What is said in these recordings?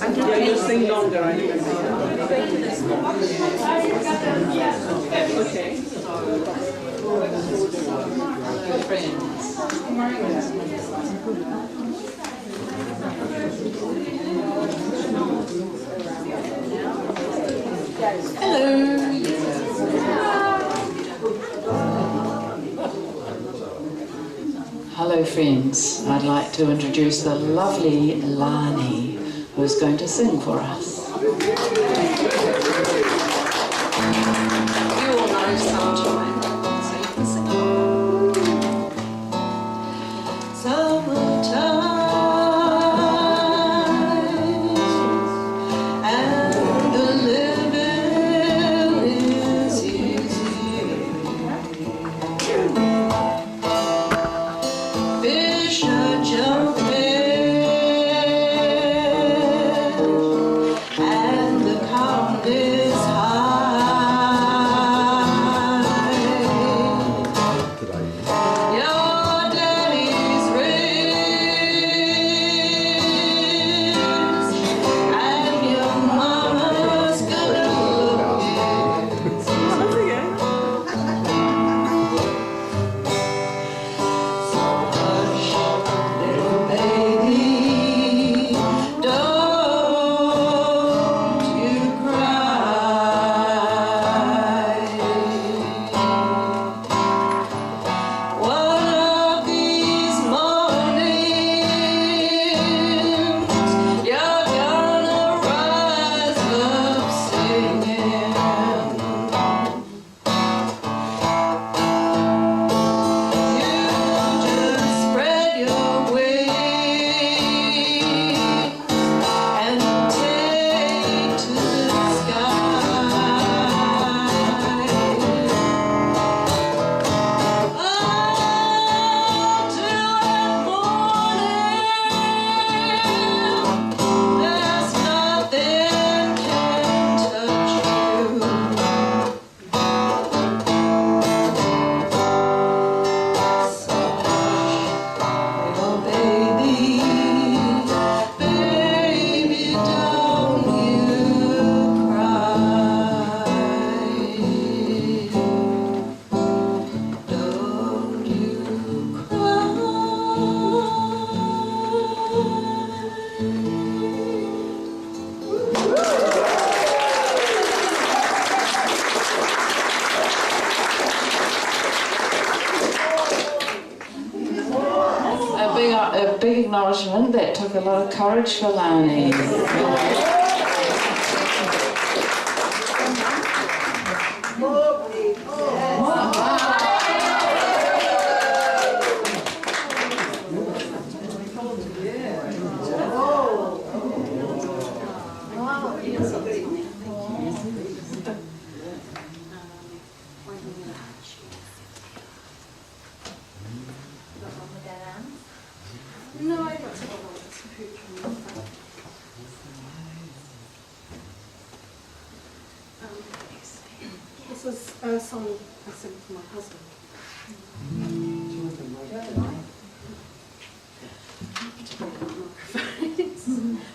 Yeah, you'll sing longer anyway. Okay. Hello friends, I'd like to introduce the lovely Lani, who's going to sing for us. You all know Sunshine, so you can sing along. Summertime, and the living is easy. Fish are jumping, and the cotton is high. Your daddy's rich, and your mama's good looking. So hush, little baby, don't you cry. One of these mornings, you're gonna rise up singing. You just spread your wings and take to the sky. Till that morning, there's nothing can touch you. So hush, little baby, baby, don't you cry. Don't you cry. A big acknowledgement. That took a lot of courage for Lani. No, I don't think I want this future. This was a song I sent for my husband.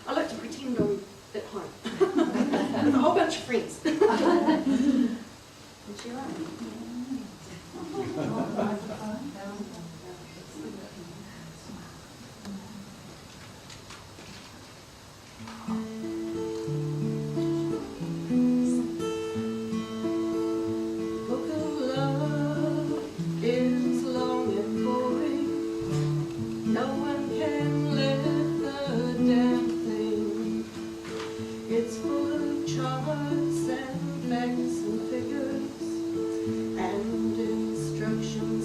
I like to pretend I'm at home with a whole bunch of friends. Would you like? Book of love is long and boring. No one can lift the damn thing. It's full of charts and facts and figures and instructions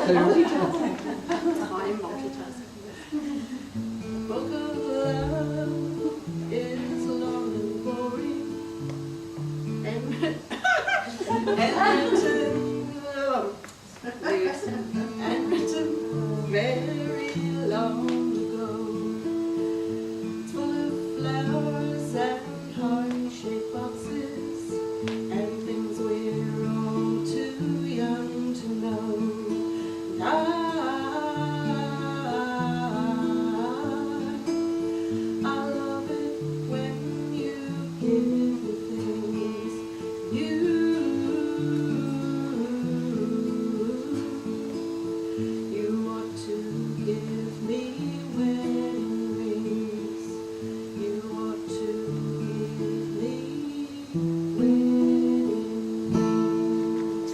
I'm multitasking. Book of love is long and boring, and written very long ago. It's full of flowers and heart-shaped boxes and things we're all too young to know. And I love it when you give me things you ought to give me wedding rings. You ought to give me wedding rings.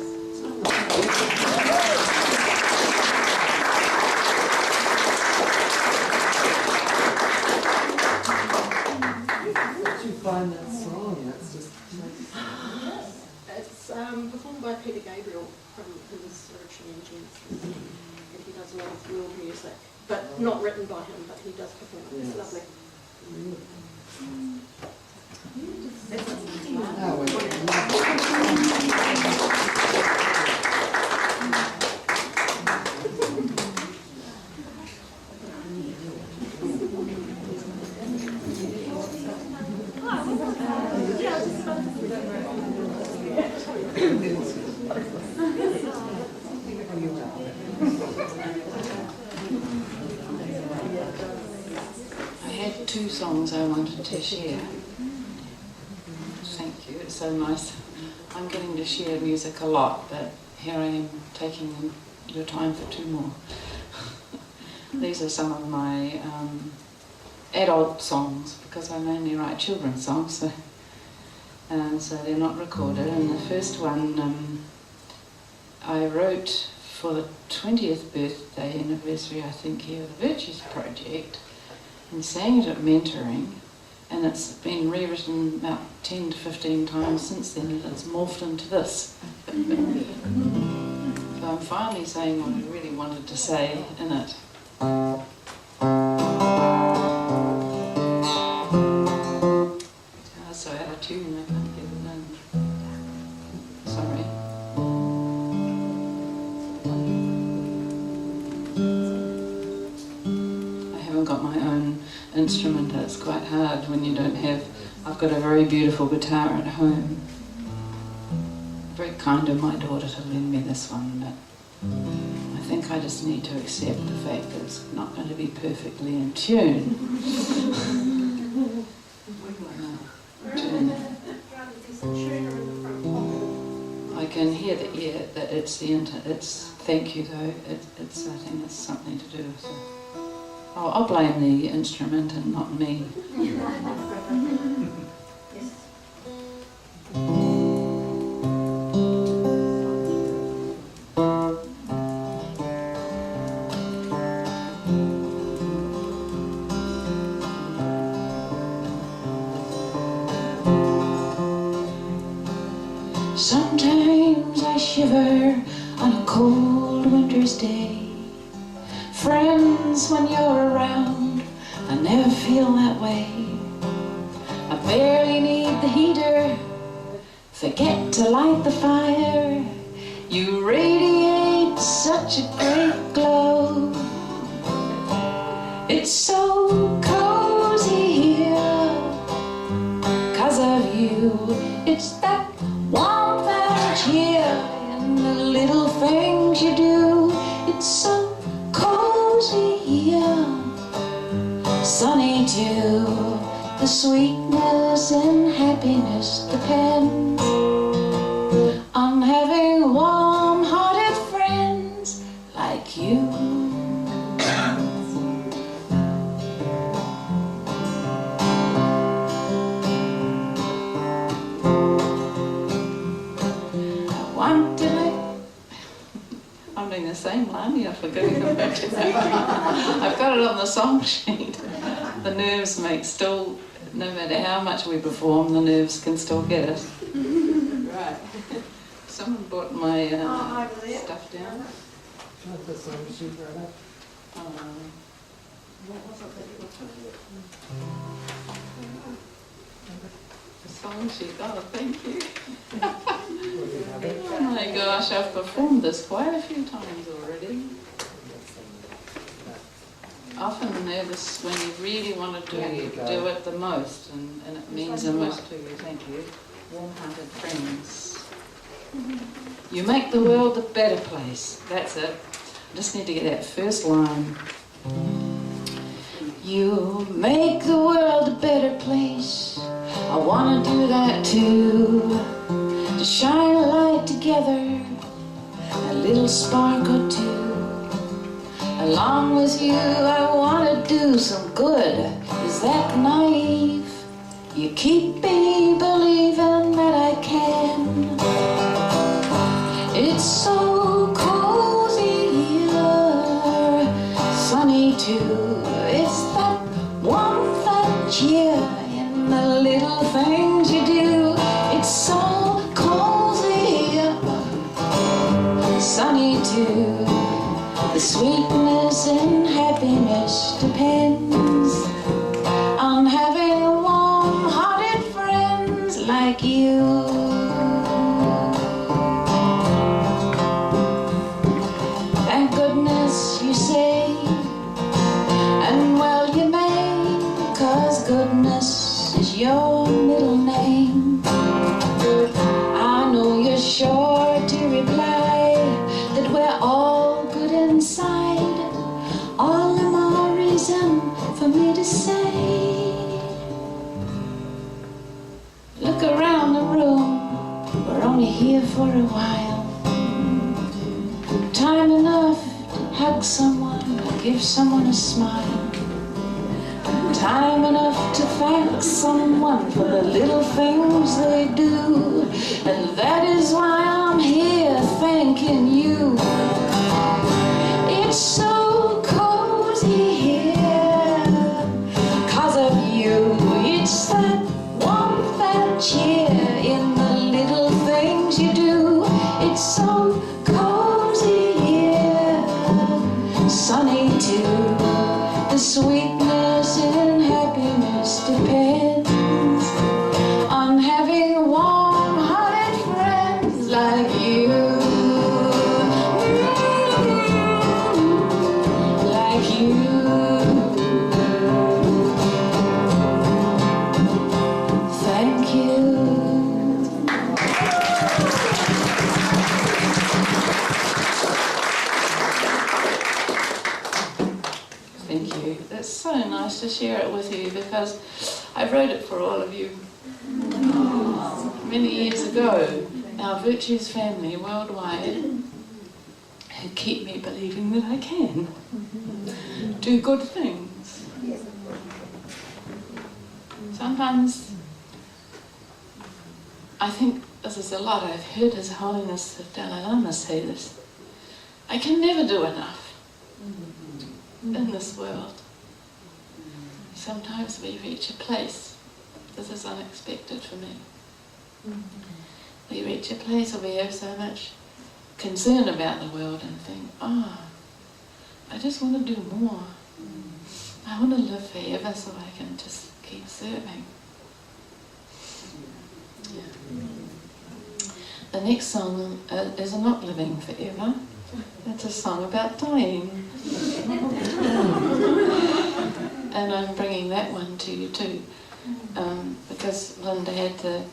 Where'd you find that song? That's just It's performed by Peter Gabriel from his original engines. And he does a lot of world music, but not written by him, but he does perform it. It's Yes. lovely. Oh, wait. I had two songs I wanted to share. Thank you, it's so nice. I'm getting to share music a lot, but here I am taking your time for two more. These are some of my adult songs, because I mainly write children's songs, so they're not recorded. And the first one I wrote for the 20th birthday anniversary, I think, here of the Virtues Project, and sang it at mentoring, and it's been rewritten about 10 to 15 times since then, and it's morphed into this. So I'm finally saying what I really wanted to say in it. So out of tune, I can't get it in. Sorry. I haven't got my own instrument. It's quite hard when you don't have. I've got a very beautiful guitar at home. Very kind of my daughter to lend me this one, but I think I just need to accept the fact that it's not going to be perfectly in tune. I can hear that, yeah, that it's it's thank you though. It's I think it's something to do with it. Oh, I'll blame the instrument and not me. Sometimes I shiver on a cold winter's day. Friends, when you're around, I never feel that way. I barely need the heater, forget to light the fire. You radiate such a great glow. It's so cozy here, 'cause of you. It's that warmth out here and the little things you do. It's so cozy here, sunny too. The sweetness and happiness depends on having warm-hearted friends like you. I'm doing the same line, yeah, forgetting about it. I've got it on the song sheet. The nerves make still, no matter how much we perform, the nerves can still get us. Right. Someone brought my stuff down. Not the song she brought up. What was it that you were talking about? The song sheet. Oh, thank you. Oh my gosh, I've performed this quite a few times already. Often nervous when you really want to do it the most, and it means the most to you. Thank you. Warm-hearted friends. You make the world a better place. That's it. I just need to get that first line. You make the world a better place. I want to do that too. To shine a light together, a little spark or two. Along with you, I want to do some good. Is that naive? You keep me believing that I can. It's so cozy here, sunny too. It's that warmth that cheer in the little things you do. It's so cozy here, sunny too. The sweetness and happiness depends on having warm-hearted friends like you. Thank goodness you say, and well you may, 'cause goodness is your middle name. I know you're sure to reply that we're all good inside, all the more reason for me to say, look around the room, we're only here for a while. Time enough to hug someone, or give someone a smile. Time enough to thank someone for the little things they do. And that is why I'm here thanking you. It's so cozy here 'cause of you. It's that warmth, that cheer in the little things you do. It's so cozy here, sunny too. The sweetness and happiness depends on having warm-hearted friends like you. Like you. Thank you. Thank you. It's so nice to share it with you because I wrote it for all of you many years ago. Our Virtues family worldwide who keep me believing that I can do good things. Sometimes I think this is a lot. I've heard His Holiness the Dalai Lama say this. I can never do enough in this world. Sometimes we reach a place, this is unexpected for me, we reach a place where we have so much concern about the world and think, I just want to do more. I want to live forever so I can just keep serving. Yeah. The next song is Not Living Forever. It's a song about dying. And I'm bringing that one to you too, because Linda had the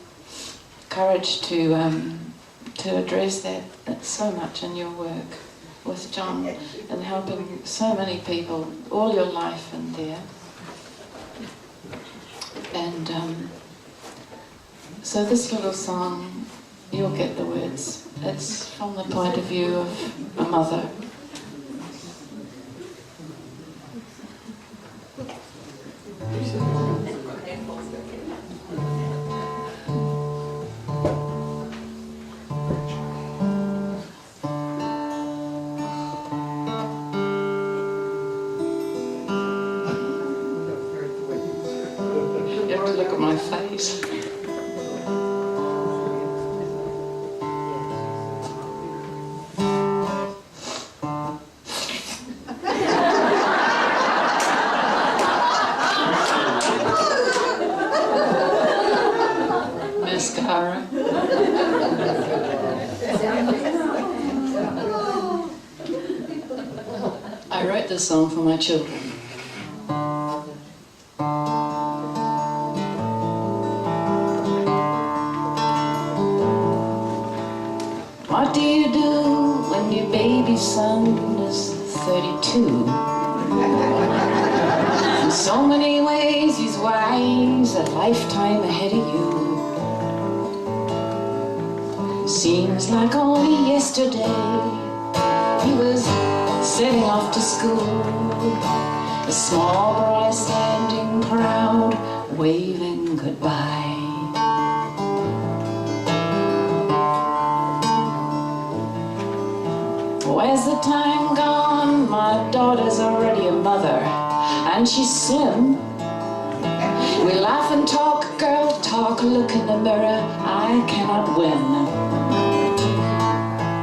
courage to address that. It's so much in your work with John and helping so many people, all your life in there. And so this little song, you'll get the words. It's from the point of view of a mother. You have to look at my face. I wrote this song for my children. What do you do when your baby son is 32? In so many ways he's wise, a lifetime ahead of you. Seems like only yesterday he was setting off to school. A small boy standing proud, waving goodbye. Oh, as the time gone, my daughter's already a mother, and she's slim. We laugh and talk, girl talk, look in the mirror, I cannot win.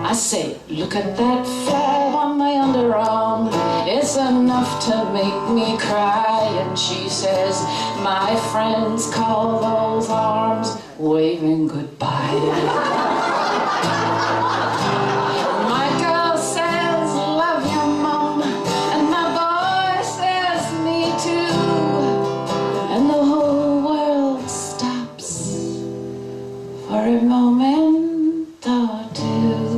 I say, look at that flab on my underarm, it's enough to make me cry. And she says, my friends call those arms waving goodbye. My girl says, love you, Mom, and my boy says, me too. And the whole world stops for a moment or two.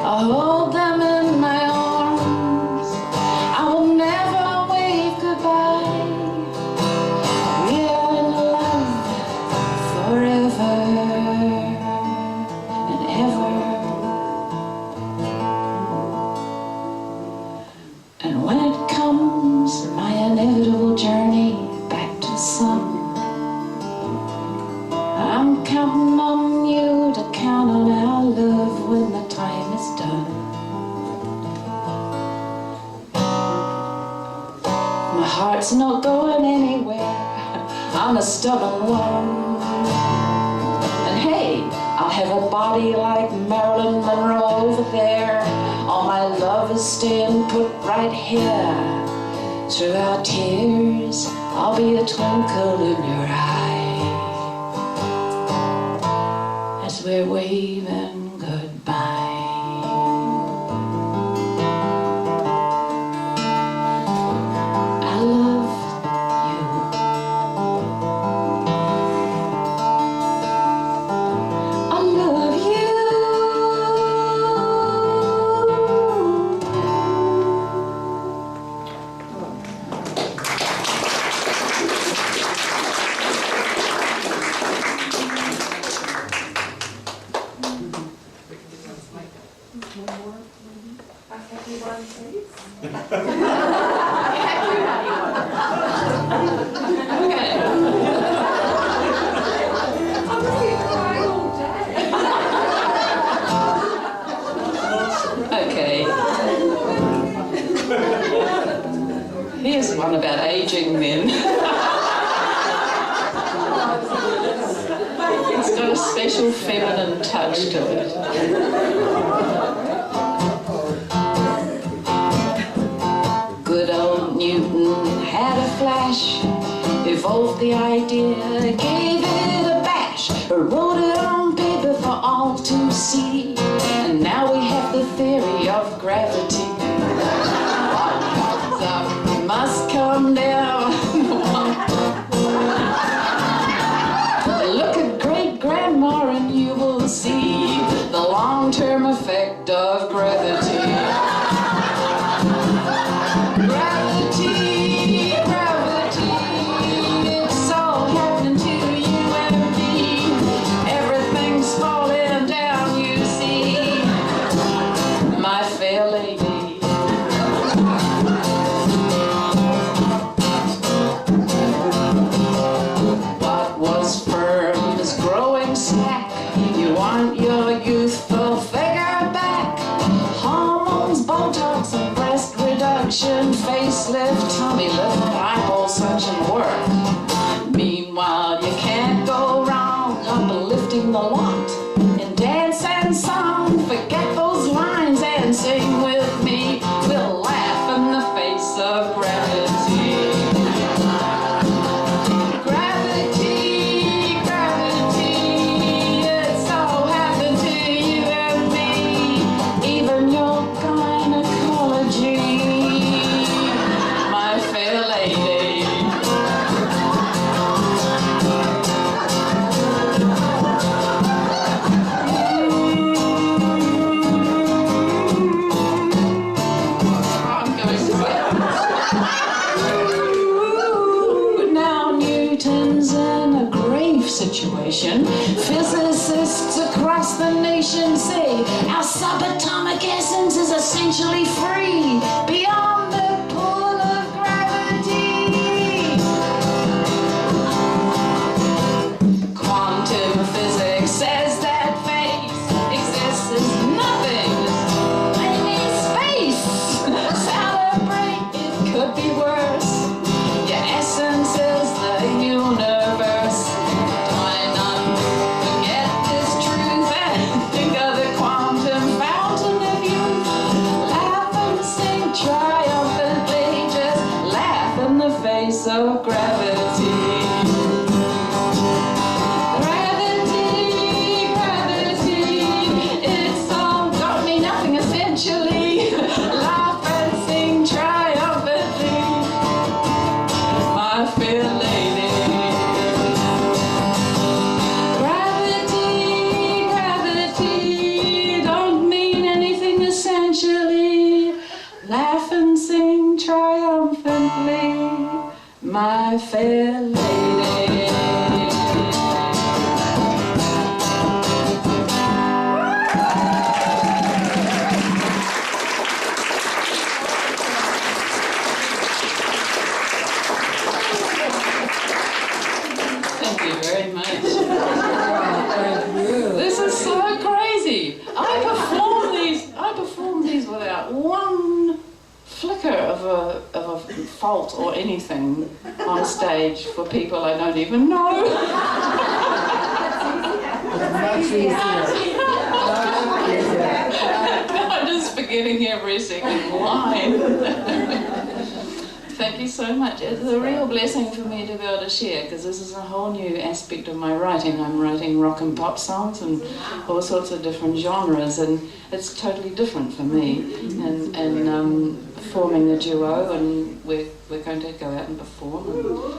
I hold them in my arms, I will never wave goodbye. We are in love forever and ever. And when it comes, my inevitable journey back to sun, I'm counting on you to count on our love when the time is done. My heart's not going anywhere, I'm a stubborn one. And hey, I'll have a body like Marilyn Monroe over there. All my love is staying put right here. Through our tears, I'll be a twinkle in your eye as we're waving goodbye. I love you. I love you. Okay. Here's one about aging men. It's got a special feminine touch to it. Good old Newton had a flash, evolved the idea, gave it a bash, wrote it on paper for all to see, and now we have the theory of gravity. What comes up must come down. Look at great-grandma and you will see the long-term effect of gravity. Gravity, gravity, it's all happening to you and me. Everything's falling down, you see, my fair lady. What was firm is growing slack. You want your youthful figure back. Hormones, Botox, and breast reduction, facelift, tummy lift, eyeball such and work. Meanwhile, you can't go wrong uplifting the lot in dance and song. Forget those lines and sing with me. We'll laugh in the face of gravity. Gravity, gravity, it's all happened to you and me. Even your gynecology essentially free beyond the pull of gravity. Quantum physics says that face exists as nothing, maybe space. Celebrate, it could be worse. Your essence is the universe. Do I not forget this truth and think of the quantum fountain of youth? Laugh and sing triumphantly, just laugh in the face of gravity. My fair lady. Thank you very much. This is so crazy. I perform these without one flicker of a fault or anything on stage for people I don't even know. Much easier. I'm just forgetting every second line. Thank you so much. It's a real blessing for me to be able to share, because this is a whole new aspect of my writing. I'm writing rock and pop songs and all sorts of different genres, and it's totally different for me. And forming a duo, and we're going to go out and perform.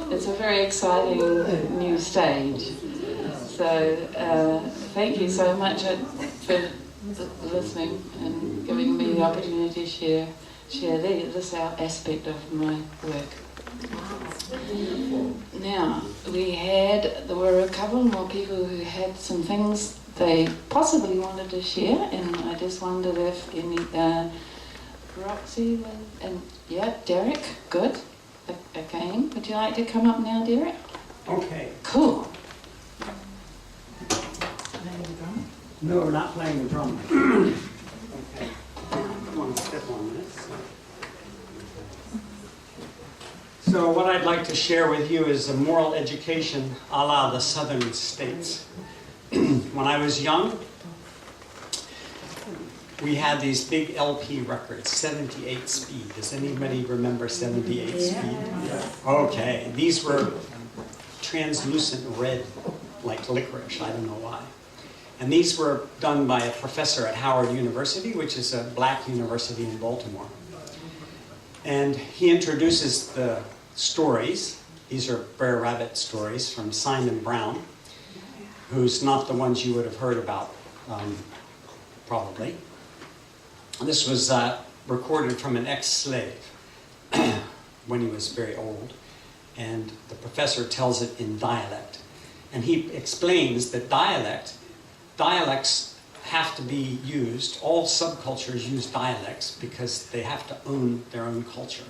And it's a very exciting new stage. So thank you so much for listening and giving me the opportunity to share this aspect of my work. Now, there were a couple more people who had some things they possibly wanted to share, and I just wondered if any, Roxy and Derek, good. Again, would you like to come up now, Derek? Okay. Cool. No, we're not playing the drum. Okay. Come on, step 1 minute. So what I'd like to share with you is a moral education a la the southern states. When I was young, we had these big LP records, 78 speed. Does anybody remember 78 speed? Yeah. Okay, these were translucent red, like licorice, I don't know why. And these were done by a professor at Howard University, which is a black university in Baltimore. And he introduces the stories. These are Brer Rabbit stories from Simon Brown, who's not the ones you would have heard about, probably. This was recorded from an ex-slave when he was very old, and the professor tells it in dialect. And he explains that dialects have to be used, all subcultures use dialects because they have to own their own culture.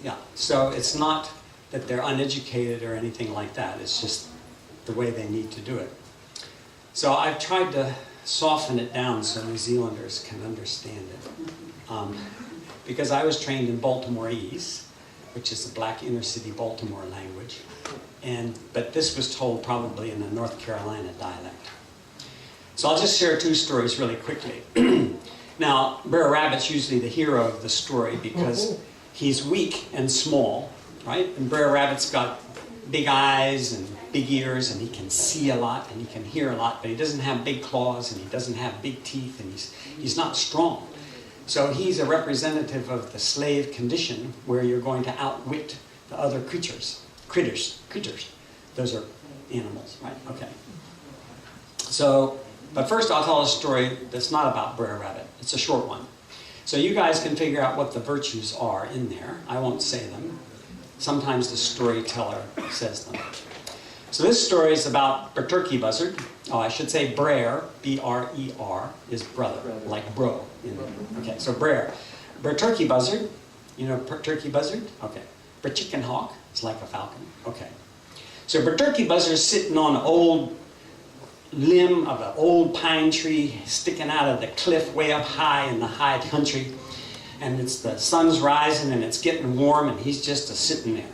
Yeah, so it's not that they're uneducated or anything like that, it's just the way they need to do it. So I've tried to soften it down so New Zealanders can understand it. Because I was trained in Baltimorese, which is a black inner city Baltimore language, but this was told probably in a North Carolina dialect. So I'll just share 2 stories really quickly. Now, Brer Rabbit's usually the hero of the story because he's weak and small, right? And Brer Rabbit's got big eyes and big ears, and he can see a lot and he can hear a lot, but he doesn't have big claws and he doesn't have big teeth, and he's not strong. So he's a representative of the slave condition where you're going to outwit the other critters. Those are animals, right? Okay. So, but first I'll tell a story that's not about Brer Rabbit. It's a short one. So you guys can figure out what the virtues are in there. I won't say them. Sometimes the storyteller says them. So this story is about Turkey Buzzard. Oh, I should say Brer, B-R-E-R, is brother, like bro. Okay, so Brer. Turkey Buzzard, you know Turkey Buzzard? Okay. Chicken Hawk, it's like a falcon. Okay. So Turkey Buzzard is sitting on an old limb of an old pine tree sticking out of the cliff way up high in the high country. And the sun's rising and it's getting warm and he's just sitting there.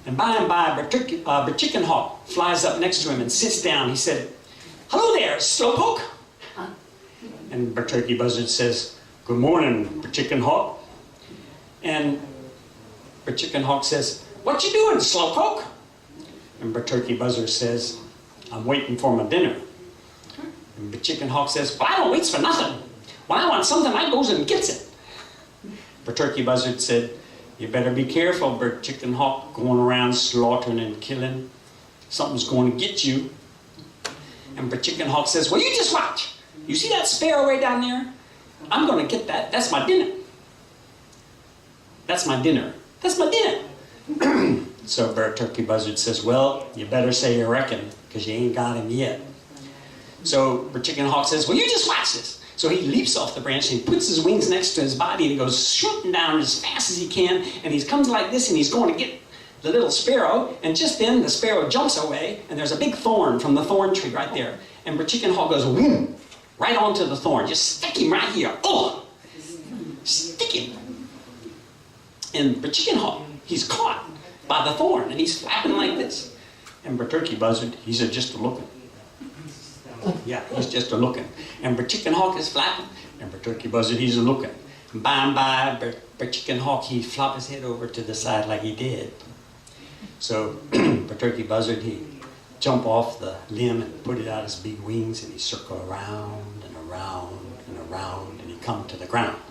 And by, Chicken Hawk flies up next to him and sits down. He said, "Hello there, Slowpoke." And Turkey Buzzard says, "Good morning, Chicken Hawk." And Chicken Hawk says, "What you doing, Slowpoke?" And Turkey Buzzard says, "I'm waiting for my dinner." And Chicken Hawk says, "Well, I don't wait for nothing. When I want something, I goes and gets it." Turkey Buzzard said, "You better be careful, Chicken Hawk, going around slaughtering and killing. Something's going to get you." And Chicken Hawk says, "Well, you just watch. You see that sparrow way down there? I'm going to get that. That's my dinner. That's my dinner. That's my dinner." So Turkey Buzzard says, "Well, you better say you reckon, because you ain't got him yet." So Chicken Hawk says, "Well, you just watch this." So he leaps off the branch and he puts his wings next to his body and he goes shooting down as fast as he can, and he comes like this and he's going to get the little sparrow, and just then the sparrow jumps away and there's a big thorn from the thorn tree right there, and Chicken Hawk goes whoom, right onto the thorn. Just stick him right here. Oh! Stick him. And Chicken Hawk, he's caught by the thorn and he's flapping like this. And Turkey Buzzard, he's just looking. Yeah, he's just looking. And Chicken Hawk is flapping, and Turkey Buzzard, he's looking. By and by, Chicken Hawk, he flop his head over to the side like he did. So Turkey Buzzard, he jump off the limb and put it out his big wings, and he circle around and around and around, and he come to the ground.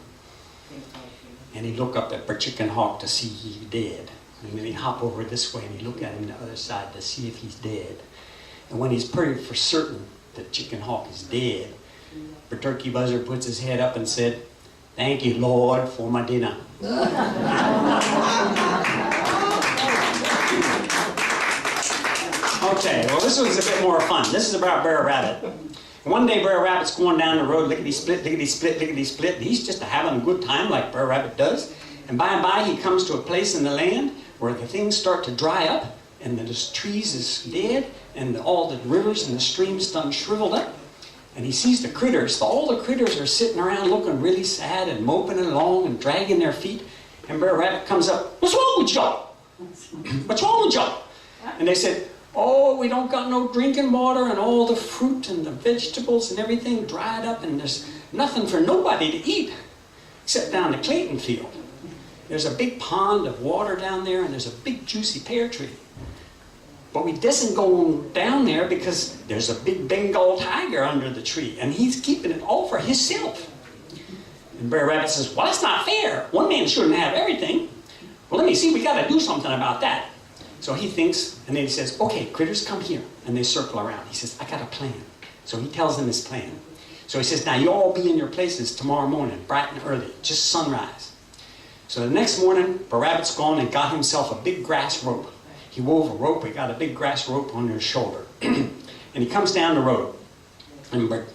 And he look up at Chicken Hawk to see he dead. And then he hop over this way and he look at him the other side to see if he's dead. And when he's pretty for certain that Chicken Hawk is dead, Turkey Buzzard puts his head up and said, "Thank you, Lord, for my dinner." Okay, well this one's a bit more fun. This is about Brer Rabbit. One day Brer Rabbit's going down the road, lickety-split, lickety-split, lickety-split, and he's just having a good time like Brer Rabbit does. And by he comes to a place in the land where the things start to dry up, and the trees is dead, and all the rivers and the streams done shriveled up. And he sees the critters. All the critters are sitting around looking really sad and moping along and dragging their feet. And Brer Rabbit comes up, "What's wrong with y'all? What's wrong with y'all?" And they said, "Oh, we don't got no drinking water, and all the fruit and the vegetables and everything dried up, and there's nothing for nobody to eat except down the Clayton field. There's a big pond of water down there, and there's a big juicy pear tree. But we doesn't go down there because there's a big Bengal tiger under the tree, and he's keeping it all for himself." And Brer Rabbit says, "Well, that's not fair. One man shouldn't have everything. Well, let me see, we got to do something about that." So he thinks, and then he says, "Okay, critters, come here." And they circle around. He says, "I got a plan." So he tells them his plan. So he says, "Now you all be in your places tomorrow morning, bright and early, just sunrise." So the next morning, Brer Rabbit's gone and got himself a big grass rope. He wove a rope, he got a big grass rope on his shoulder. And he comes down the road. And Brer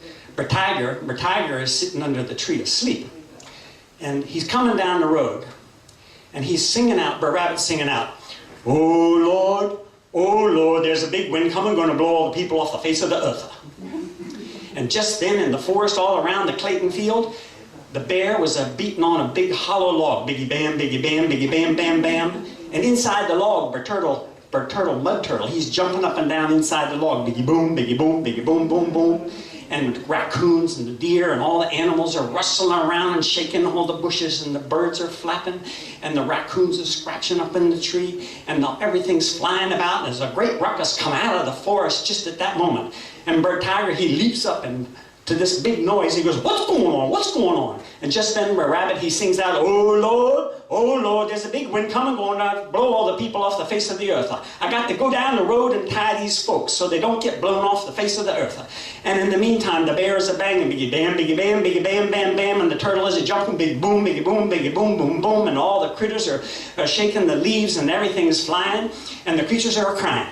Tiger is sitting under the tree asleep. And he's coming down the road. And he's singing out, Brer Rabbit's singing out, oh Lord, there's a big wind coming, going to blow all the people off the face of the earth." And just then, in the forest all around the Clayton field, the bear was beating on a big hollow log. Biggie bam, biggie bam, biggie bam, bam, bam. And inside the log, mud turtle, he's jumping up and down inside the log. Biggie boom, biggie boom, biggie boom, boom, boom. And raccoons and the deer and all the animals are rustling around and shaking all the bushes, and the birds are flapping, and the raccoons are scratching up in the tree, and everything's flying about. And there's a great ruckus come out of the forest just at that moment. And Brer Tiger, he leaps up and to this big noise, he goes, "What's going on? What's going on?" And just then Brer Rabbit, he sings out, oh Lord, there's a big wind coming, going to blow all the people off the face of the earth. I got to go down the road and tie these folks so they don't get blown off the face of the earth." And in the meantime, the bears are banging, biggie bam, biggie bam, biggie bam, bam, bam, and the turtle is jumping, big boom, biggie boom, boom, boom, and all the critters are shaking the leaves, and everything is flying, and the creatures are crying.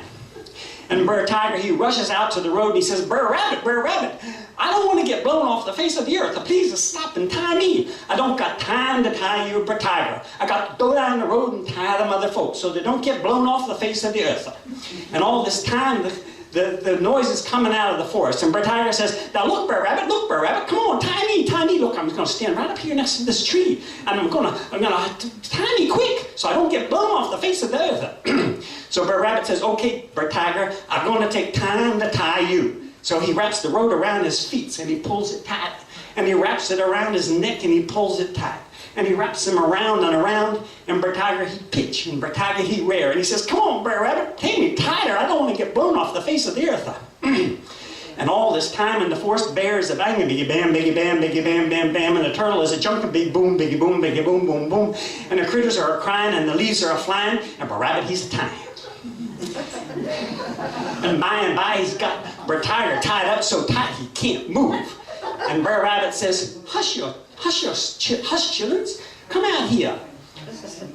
And Brer Tiger, he rushes out to the road and he says, Brer Rabbit, I don't want to get blown off the face of the earth. Please stop and tie me. I don't got time to tie you, Brer Tiger. I got to go down the road and tie them other folks so they don't get blown off the face of the earth. And all this time, the noise is coming out of the forest. And Brer Tiger says, now look, Brer Rabbit, come on, tie me. Look, I'm going to stand right up here next to this tree. And I'm going to tie me quick so I don't get blown off the face of the earth. So Brer Rabbit says, okay, Brer Tiger, I'm going to take time to tie you. So he wraps the rope around his feet and he pulls it tight. And he wraps it around his neck and he pulls it tight. And he wraps him around and around, and Brer Tiger, he pitch, and Brer Tiger, he rear. And he says, come on, Brer Rabbit, take me tighter. I don't want to get blown off the face of the earth. And all this time in the forest, bears are banging, biggie bam, bam, bam, and the turtle is a jumping, big boom, biggie boom, boom, boom. And the critters are crying, and the leaves are flying, and Brer Rabbit, he's a tying. And by, he's got Brer Tiger tied up so tight he can't move. And Brer Rabbit says, hush, chillins, come out here.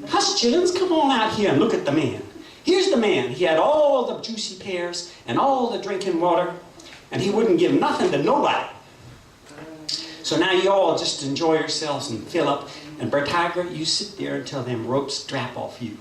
Hush, chillins, come on out here and look at the man. Here's the man. He had all the juicy pears and all the drinking water, and he wouldn't give nothing to nobody. So now you all just enjoy yourselves and fill up. And Brer Tiger, you sit there until them ropes drop off you.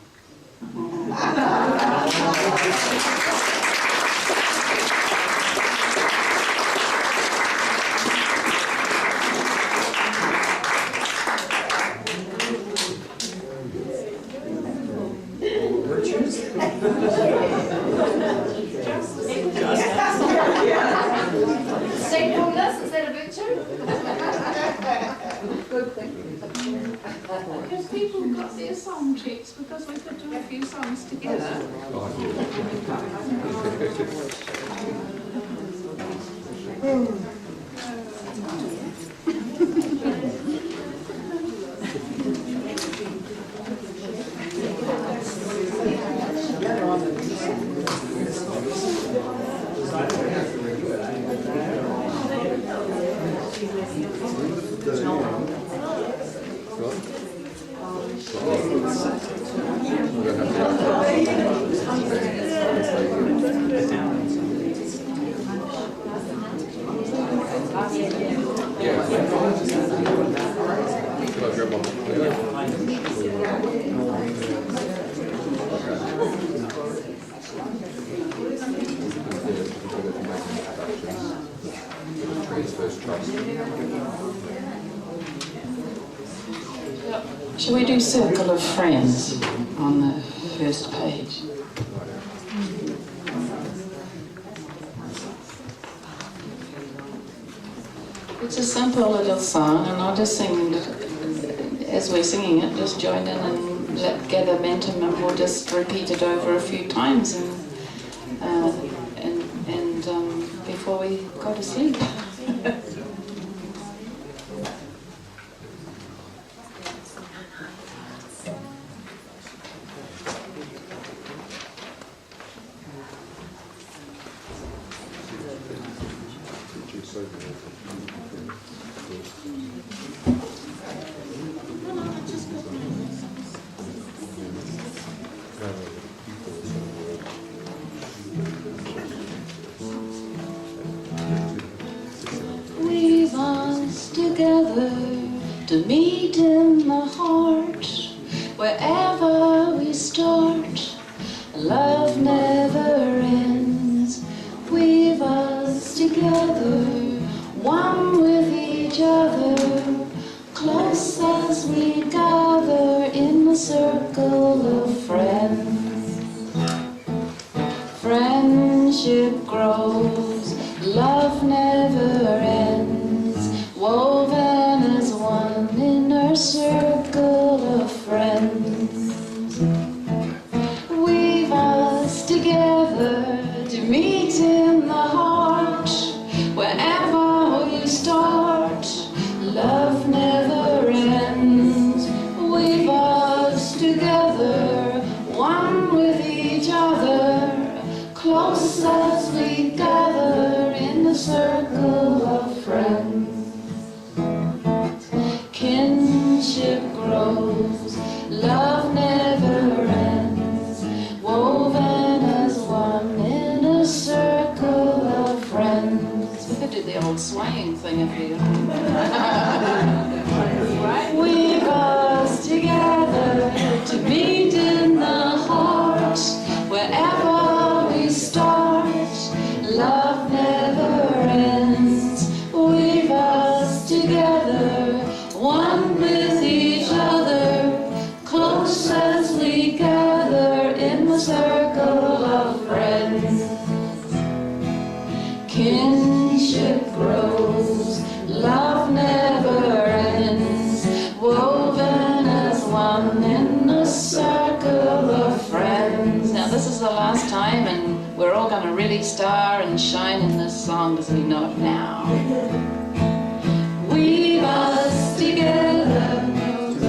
Thankfulness instead of virtue. Have people got their song checks because we could do a few songs together? Shall we do Circle of Friends on the first page? It's a simple little song, and I'll just sing it as we're singing it. Just join in and gather momentum, and we'll just repeat it over a few times, and before we go to sleep. Weave us together to meet in the heart, wherever we start. Love never ends. Weave us together, one with each other, close as we gather in a circle of friends. Friendship grows, love never ends, woven as one in our circle of friends. Weave us together to meet in the heart, wherever we start. Love never ends. Weave us together, one with each other, close as we gather in the circle of friends. Kinship grows, love never ends, woven as one in a swaying thing if you Weave us together to meet in the heart. Wherever we start, love never ends. Weave us together, one with each other, close as we gather in the circle of friends. Kinship grows, love never ends, woven as one in a circle of friends. Now this is the last time, and we're all going to really star and shine in this song as we know it now. Weave us together,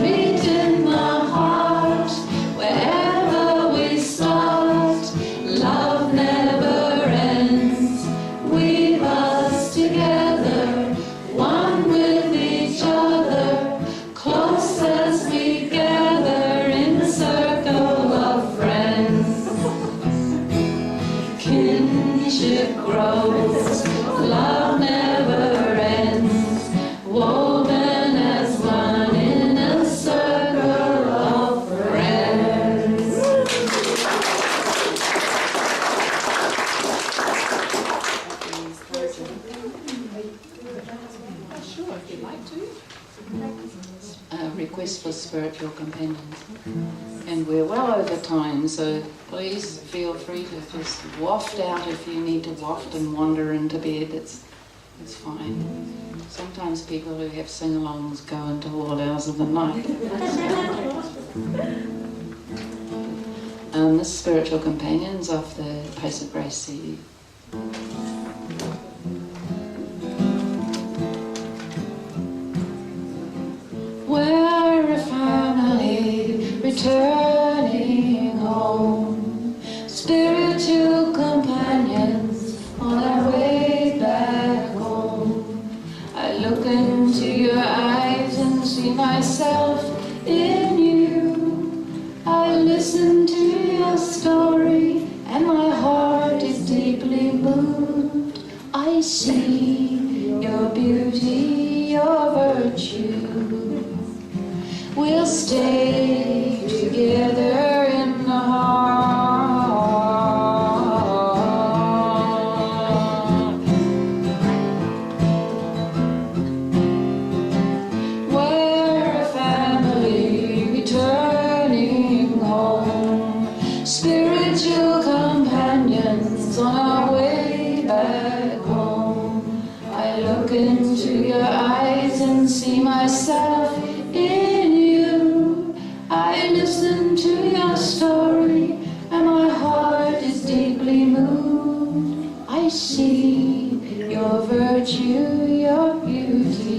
meet in the heart, wherever we start, love never ends. Weave us together, one with each other, close as we gather in the circle of friends. Kinship grows, love never ends, woven as one in a circle of friends. Sure, if you'd like to. Request for spiritual companions. And we're well over time, so please feel free to just waft out if you need to waft and wander into bed. It's fine. Sometimes people who have sing-alongs go into all hours of the night. This spiritual companion's off the Pace of Grace CD. We're a family returning home, spiritual companions on our way back home. I look into your eyes and see myself in you. I listen to your story and my heart is deeply moved. I see your beauty, your virtue. We'll stay together in the heart. We're a family returning home, spiritual companions on our way back home. I look into your eyes and see myself in you. I listen to your story and my heart is deeply moved. I see your virtue, your beauty.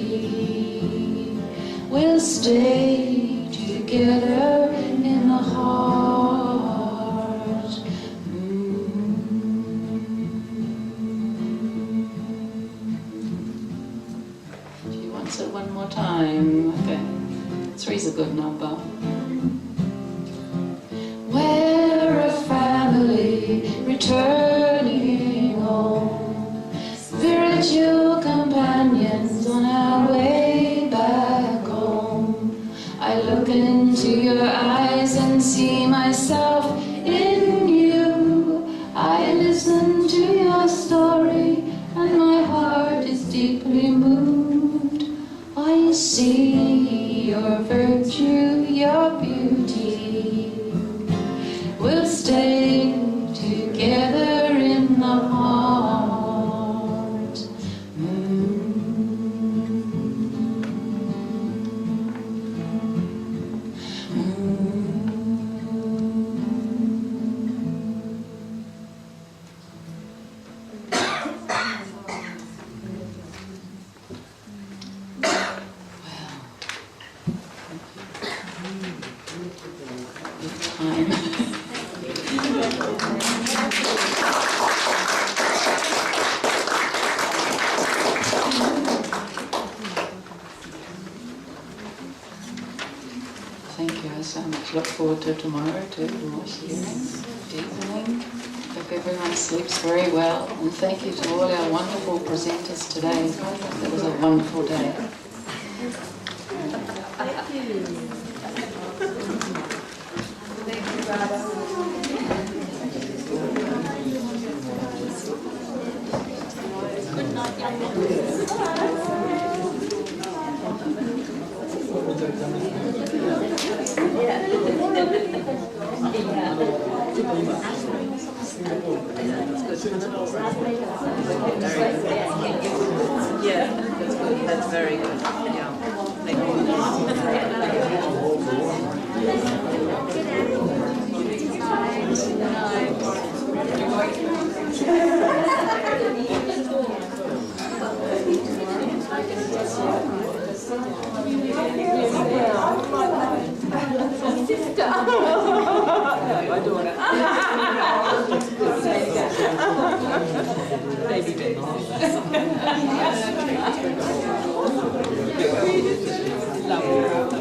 We'll stay together in the heart. She wants it one more time. Okay. 3's a good number. We're a family returning home, spiritual companions on our way back home. I look into your eyes and see myself in you. I listen to your story and my heart is deeply moved. I see your virtue, your beauty. We'll stay together in the heart. Time. Thank you so much. Look forward to tomorrow too. More hearing, deepening, the hope everyone sleeps very well. And thank you to all our wonderful presenters today. It was a wonderful day. Yeah, that's good. That's very good. Yeah. Thank you.